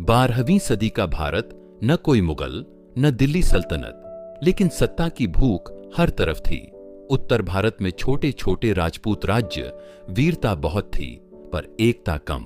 12वीं सदी का भारत न कोई मुगल न दिल्ली सल्तनत, लेकिन सत्ता की भूख हर तरफ थी। उत्तर भारत में छोटे छोटे राजपूत राज्य, वीरता बहुत थी पर एकता कम।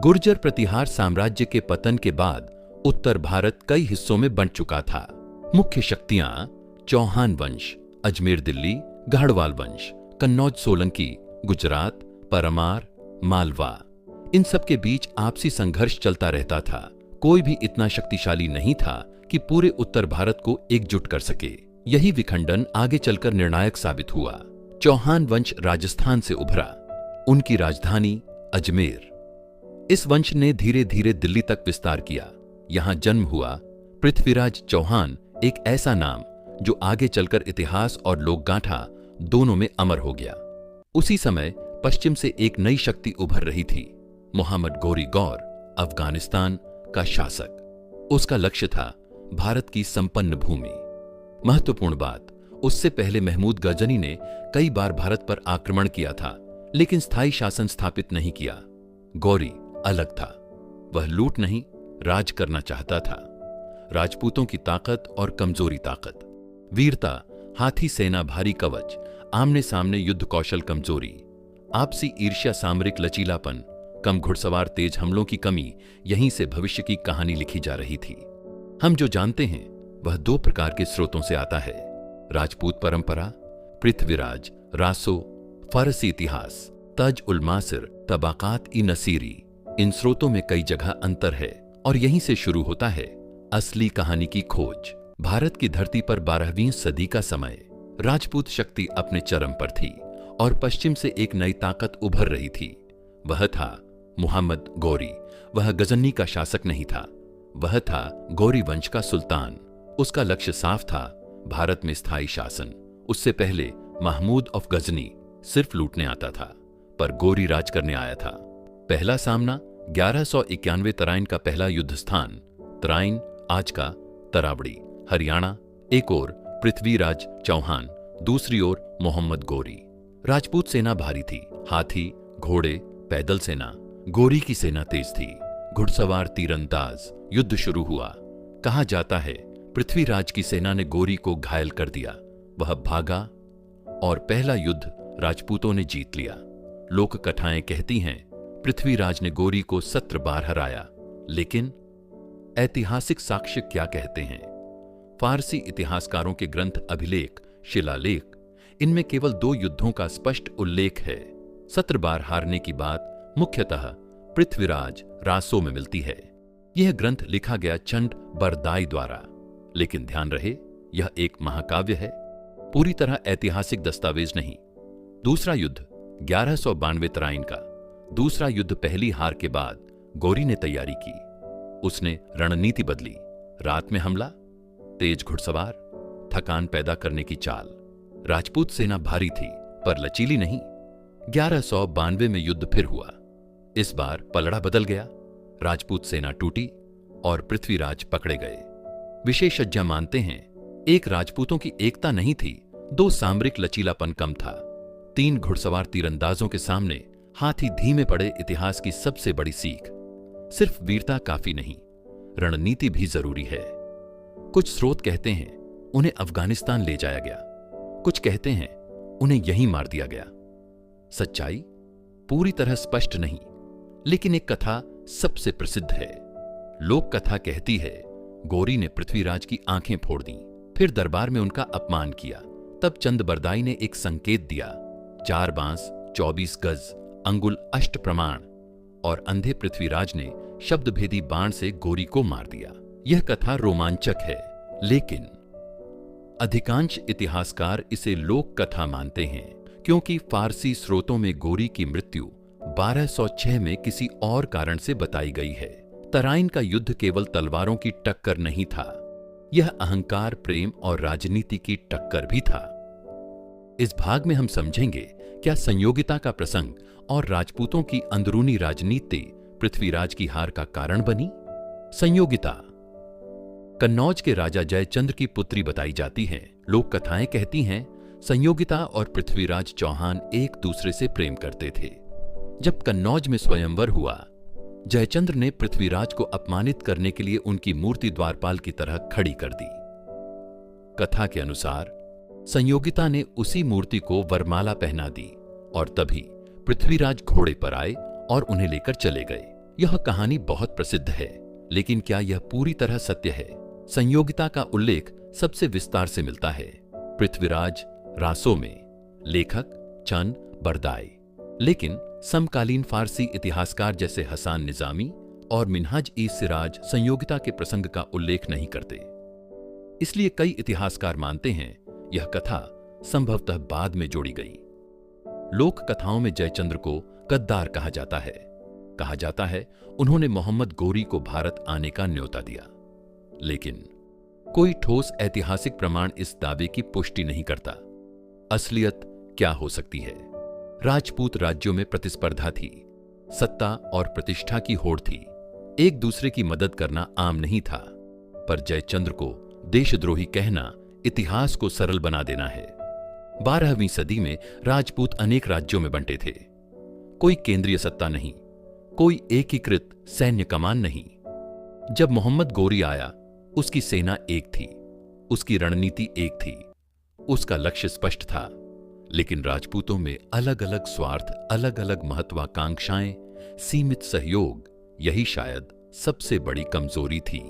गुर्जर प्रतिहार साम्राज्य के पतन के बाद उत्तर भारत कई हिस्सों में बंट चुका था। मुख्य शक्तियां चौहान वंश, अजमेर दिल्ली, गाढ़वाल वंश, कन्नौज सोलंकी, गुजरात, परमार, मालवा, इन सब के बीच आपसी संघर्ष चलता रहता था। कोई भी इतना शक्तिशाली नहीं था कि पूरे उत्तर भारत को एकजुट कर सके। यही विखंडन आगे चलकर निर्णायक साबित हुआ। चौहान वंश राजस्थान से उभरा, उनकी राजधानी अजमेर। इस वंश ने धीरे धीरे दिल्ली तक विस्तार किया। यहां जन्म हुआ पृथ्वीराज चौहान, एक ऐसा नाम जो आगे चलकर इतिहास और लोकगाथा दोनों में अमर हो गया। उसी समय पश्चिम से एक नई शक्ति उभर रही थी, मोहम्मद गोरी गौर, अफगानिस्तान का शासक। उसका लक्ष्य था भारत की संपन्न भूमि। महत्वपूर्ण बात, उससे पहले महमूद गजनी ने कई बार भारत पर आक्रमण किया था, लेकिन स्थायी शासन स्थापित नहीं किया। गौरी अलग था, वह लूट नहीं, राज करना चाहता था। राजपूतों की ताकत और कमजोरी ताकत, वीरता, हाथी सेना भारी कवच, आमने सामने युद्ध कौशल कमजोरी, आपसी ईर्ष्या सामरिक लचीलापन, कम घुड़सवार तेज हमलों की कमी, यहीं से भविष्य की कहानी लिखी जा रही थी। हम जो जानते हैं वह दो प्रकार के स्रोतों से आता है, राजपूत परंपरा, पृथ्वीराज, रासो, फारसी इतिहास, तज उल मासिर, तबाकात ई नसीरी। इन स्रोतों में कई जगह अंतर है और यहीं से शुरू होता है असली कहानी की खोज। भारत की धरती पर 12वीं सदी का समय, राजपूत शक्ति अपने चरम पर थी और पश्चिम से एक नई ताकत उभर रही थी। वह था मुहम्मद गोरी। वह गजनी का शासक नहीं था, वह था गोरी वंश का सुल्तान। उसका लक्ष्य साफ था, भारत में स्थायी शासन। उससे पहले महमूद ऑफ गजनी सिर्फ लूटने आता था, पर गोरी राज करने आया था। पहला सामना 1191 तराइन का पहला युद्ध स्थान, तराइन आज का तरावड़ी, हरियाणा। एक ओर पृथ्वीराज चौहान, दूसरी ओर मोहम्मद गोरी। राजपूत सेना भारी थी, हाथी, घोड़े, पैदल सेना। गोरी की सेना तेज थी, घुड़सवार, तीरंदाज। युद्ध शुरू हुआ। कहा जाता है पृथ्वीराज की सेना ने गोरी को घायल कर दिया। वह भागा और पहला युद्ध राजपूतों ने जीत लिया। लोक कथाएं कहती हैं पृथ्वीराज ने गोरी को 17 बार हराया, लेकिन ऐतिहासिक साक्ष्य क्या कहते हैं? फारसी इतिहासकारों के ग्रंथ, अभिलेख, शिलालेख, इनमें केवल 2 युद्धों का स्पष्ट उल्लेख है। 17 बार हारने की बात मुख्यतः पृथ्वीराज रासो में मिलती है। यह ग्रंथ लिखा गया चंड बरदाई द्वारा, लेकिन ध्यान रहे यह एक महाकाव्य है, पूरी तरह ऐतिहासिक दस्तावेज नहीं। दूसरा युद्ध 1192 तराइन का। दूसरा युद्ध पहली हार के बाद गोरी ने तैयारी की। उसने रणनीति बदली। रात में हमला, तेज घुड़सवार, थकान पैदा करने की चाल। राजपूत सेना भारी थी पर लचीली नहीं। 1192 में युद्ध फिर हुआ। इस बार पलड़ा बदल गया, राजपूत सेना टूटी और पृथ्वीराज पकड़े गए। विशेषज्ञ मानते हैं एक राजपूतों की एकता नहीं थी, 2 सामरिक लचीलापन कम था। 3 घुड़सवार तीरंदाजों के सामने हाथी धीमे पड़े। इतिहास की सबसे बड़ी सीख, सिर्फ वीरता काफी नहीं, रणनीति भी जरूरी है। कुछ स्रोत कहते हैं उन्हें अफगानिस्तान ले जाया गया, कुछ कहते हैं उन्हें यहीं मार दिया गया। सच्चाई पूरी तरह स्पष्ट नहीं, लेकिन एक कथा सबसे प्रसिद्ध है। लोक कथा कहती है गोरी ने पृथ्वीराज की आंखें फोड़ दी, फिर दरबार में उनका अपमान किया। तब चंद बरदाई ने एक संकेत दिया, 4 बांस, 24 गज, अंगुल अष्ट प्रमाण, और अंधे पृथ्वीराज ने शब्दभेदी बाण से गोरी को मार दिया। यह कथा रोमांचक है, लेकिन अधिकांश इतिहासकार इसे लोक कथा मानते हैं, क्योंकि फारसी स्रोतों में गोरी की मृत्यु 1206 में किसी और कारण से बताई गई है। तराइन का युद्ध केवल तलवारों की टक्कर नहीं था, यह अहंकार, प्रेम और राजनीति की टक्कर भी था। इस भाग में हम समझेंगे क्या संयोगिता का प्रसंग और राजपूतों की अंदरूनी राजनीति पृथ्वीराज की हार का कारण बनी। संयोगिता कन्नौज के राजा जयचंद्र की पुत्री बताई जाती है। लोक कथाएं कहती हैं संयोगिता और पृथ्वीराज चौहान एक दूसरे से प्रेम करते थे। जब कन्नौज में स्वयंवर हुआ जयचंद्र ने पृथ्वीराज को अपमानित करने के लिए उनकी मूर्ति द्वारपाल की तरह खड़ी कर दी। कथा के अनुसार संयोगिता ने उसी मूर्ति को वरमाला पहना दी और तभी पृथ्वीराज घोड़े पर आए और उन्हें लेकर चले गए। यह कहानी बहुत प्रसिद्ध है, लेकिन क्या यह पूरी तरह सत्य है? संयोगिता का उल्लेख सबसे विस्तार से मिलता है पृथ्वीराज रासो में, लेखक चंद बरदाई। लेकिन समकालीन फारसी इतिहासकार जैसे हसन निजामी और मिन्हाज ई सिराज संयोगिता के प्रसंग का उल्लेख नहीं करते। इसलिए कई इतिहासकार मानते हैं यह कथा संभवतः बाद में जोड़ी गई। लोक कथाओं में जयचंद्र को गद्दार कहा जाता है उन्होंने मोहम्मद गोरी को भारत आने का न्योता दिया, लेकिन कोई ठोस ऐतिहासिक प्रमाण इस दावे की पुष्टि नहीं करता। असलियत क्या हो सकती है? राजपूत राज्यों में प्रतिस्पर्धा थी, सत्ता और प्रतिष्ठा की होड़ थी। एक दूसरे की मदद करना आम नहीं था, पर जयचंद्र को देशद्रोही कहना इतिहास को सरल बना देना है। 12वीं सदी में राजपूत अनेक राज्यों में बंटे थे। कोई केंद्रीय सत्ता नहीं, कोई एकीकृत सैन्य कमान नहीं। जब मोहम्मद गोरी आया, उसकी सेना एक थी, उसकी रणनीति एक थी, उसका लक्ष्य स्पष्ट था, लेकिन राजपूतों में अलग अलग स्वार्थ, अलग अलग महत्वाकांक्षाएं, सीमित सहयोग, यही शायद सबसे बड़ी कमजोरी थी।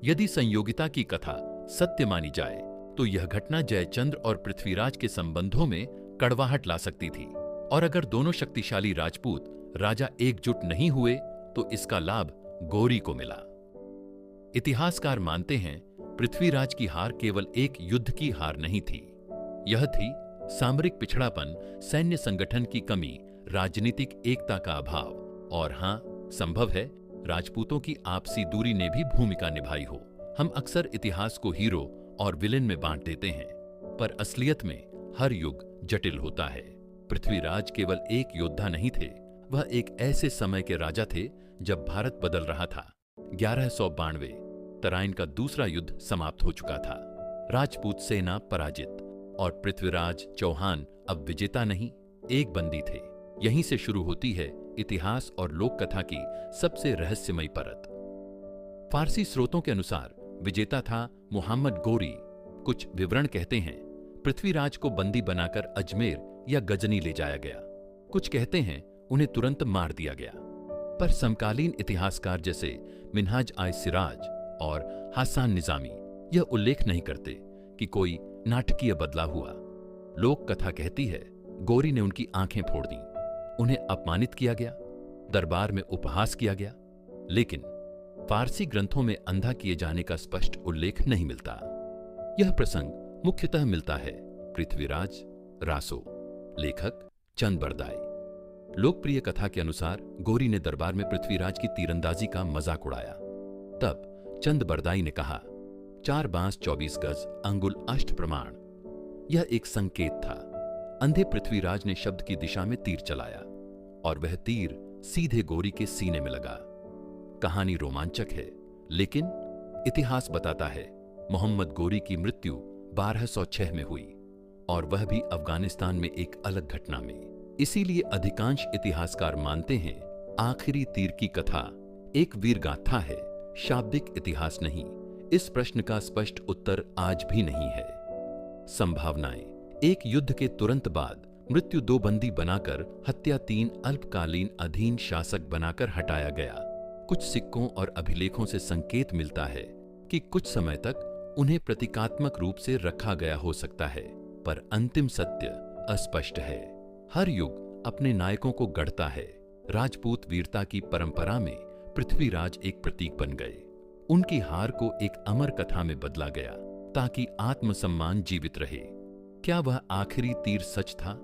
यदि संयोगिता की कथा सत्य मानी जाए तो यह घटना जयचंद्र और पृथ्वीराज के संबंधों में कड़वाहट ला सकती थी, और अगर दोनों शक्तिशाली राजपूत राजा एकजुट नहीं हुए तो इसका लाभ गोरी को मिला। इतिहासकार मानते हैं पृथ्वीराज की हार केवल एक युद्ध की हार नहीं थी, यह थी सामरिक पिछड़ापन, सैन्य संगठन की कमी, राजनीतिक एकता का अभाव, और हां, संभव है राजपूतों की आपसी दूरी ने भी भूमिका निभाई हो। हम अक्सर इतिहास को हीरो और विलेन में बांट देते हैं, पर असलियत में हर युग जटिल होता है। पृथ्वीराज केवल एक योद्धा नहीं थे, वह एक ऐसे समय के राजा थे जब भारत बदल रहा था। 1192 तराइन का दूसरा युद्ध समाप्त हो चुका था। राजपूत सेना पराजित और पृथ्वीराज चौहान अब विजेता नहीं, एक बंदी थे। यहीं से शुरू होती है इतिहास और लोक कथा की सबसे रहस्यमयी परत। फारसी स्रोतों के अनुसार विजेता था मोहम्मद गोरी। कुछ विवरण कहते हैं पृथ्वीराज को बंदी बनाकर अजमेर या गजनी ले जाया गया। कुछ कहते हैं उन्हें तुरंत मार दिया गया, पर समकालीन इतिहासकार जैसे मिन्हाज आई सिराज और हसन निजामी यह उल्लेख नहीं करते कि कोई नाटकीय बदलाव हुआ। लोक कथा कहती है गोरी ने उनकी आंखें फोड़ दी, उन्हें अपमानित किया गया, दरबार में उपहास किया गया, लेकिन फारसी ग्रंथों में अंधा किए जाने का स्पष्ट उल्लेख नहीं मिलता। यह प्रसंग मुख्यतः मिलता है पृथ्वीराज रासो, लेखक चंद बरदाई। लोकप्रिय कथा के अनुसार गोरी ने दरबार में पृथ्वीराज की तीरंदाजी का मजाक उड़ाया। तब चंद बरदाई ने कहा, 4 बांस 24 गज अंगुल अष्ट प्रमाण। यह एक संकेत था। अंधे पृथ्वीराज ने शब्द की दिशा में तीर चलाया और वह तीर सीधे गोरी के सीने में लगा। कहानी रोमांचक है, लेकिन इतिहास बताता है मोहम्मद गोरी की मृत्यु 1206 में हुई, और वह भी अफगानिस्तान में एक अलग घटना में। इसीलिए अधिकांश इतिहासकार मानते हैं आखिरी तीर की कथा एक वीर गाथा है, शाब्दिक इतिहास नहीं। इस प्रश्न का स्पष्ट उत्तर आज भी नहीं है। संभावनाएं: एक युद्ध के तुरंत बाद मृत्यु 2 बंदी बनाकर, हत्या 3 अल्पकालीन अधीन शासक बनाकर हटाया गया। कुछ सिक्कों और अभिलेखों से संकेत मिलता है कि कुछ समय तक उन्हें प्रतीकात्मक रूप से रखा गया हो सकता है, पर अंतिम सत्य अस्पष्ट है। हर युग अपने नायकों को गढ़ता है। राजपूत वीरता की परंपरा में पृथ्वीराज एक प्रतीक बन गए। उनकी हार को एक अमर कथा में बदला गया ताकि आत्मसम्मान जीवित रहे। क्या वह आखिरी तीर सच था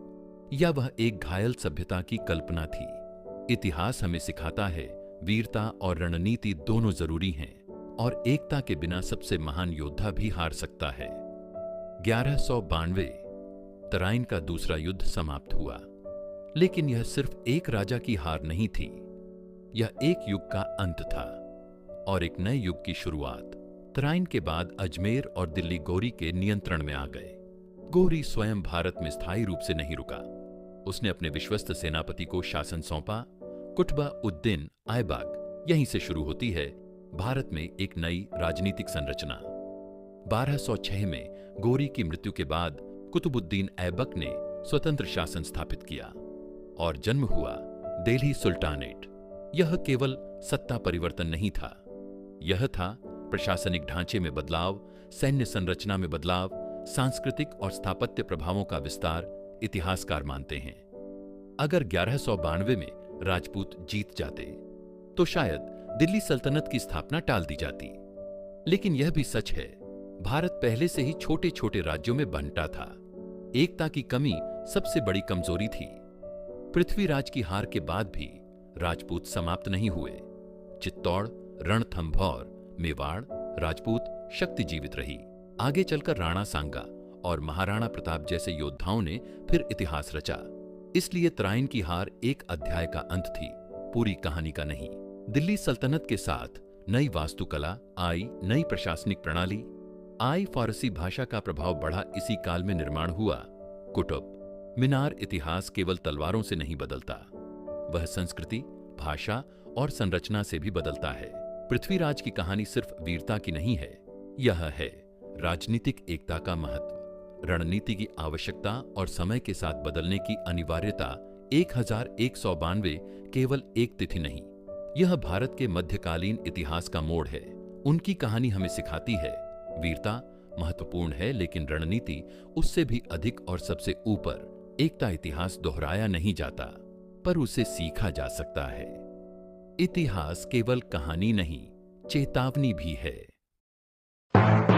या वह एक घायल सभ्यता की कल्पना थी? इतिहास हमें सिखाता है वीरता और रणनीति दोनों जरूरी हैं, और एकता के बिना सबसे महान योद्धा भी हार सकता है। 1192 तराइन का दूसरा युद्ध समाप्त हुआ, लेकिन यह सिर्फ एक राजा की हार नहीं थी। यह एक युग का अंत था और एक नए युग की शुरुआत। तराइन के बाद अजमेर और दिल्ली गोरी के नियंत्रण में आ गए। गोरी स्वयं भारत में स्थायी रूप से नहीं रुका। उसने अपने विश्वस्त सेनापति को शासन सौंपा, कुतुब उद्दीन ऐबक यहीं से शुरू होती है भारत में एक नई राजनीतिक संरचना। 1206 में गोरी की मृत्यु के बाद कुतुबुद्दीन ऐबक ने स्वतंत्र शासन स्थापित किया और जन्म हुआ दिल्ली सुल्तानेट। यह केवल सत्ता परिवर्तन नहीं था, यह था प्रशासनिक ढांचे में बदलाव, सैन्य संरचना में बदलाव, सांस्कृतिक और स्थापत्य प्रभावों का विस्तार। इतिहासकार मानते हैं अगर 1192 में राजपूत जीत जाते तो शायद दिल्ली सल्तनत की स्थापना टाल दी जाती। लेकिन यह भी सच है, भारत पहले से ही छोटे छोटे राज्यों में बंटा था। एकता की कमी सबसे बड़ी कमजोरी थी। पृथ्वीराज की हार के बाद भी राजपूत समाप्त नहीं हुए। चित्तौड़, रणथंभौर, मेवाड़ राजपूत शक्ति जीवित रही। आगे चलकर राणा सांगा और महाराणा प्रताप जैसे योद्धाओं ने फिर इतिहास रचा। इसलिए तराइन की हार एक अध्याय का अंत थी, पूरी कहानी का नहीं। दिल्ली सल्तनत के साथ नई वास्तुकला आई, नई प्रशासनिक प्रणाली आई, फारसी भाषा का प्रभाव बढ़ा। इसी काल में निर्माण हुआ कुतुब मीनार। इतिहास केवल तलवारों से नहीं बदलता, वह संस्कृति, भाषा और संरचना से भी बदलता है। पृथ्वीराज की कहानी सिर्फ वीरता की नहीं है, यह है राजनीतिक एकता का महत्व, रणनीति की आवश्यकता और समय के साथ बदलने की अनिवार्यता। 1192 केवल एक तिथि नहीं, यह भारत के मध्यकालीन इतिहास का मोड़ है। उनकी कहानी हमें सिखाती है वीरता महत्वपूर्ण है, लेकिन रणनीति उससे भी अधिक और सबसे ऊपर। एकता इतिहास दोहराया नहीं जाता, पर उसे सीखा जा सकता है। इतिहास केवल कहानी नहीं, चेतावनी भी है।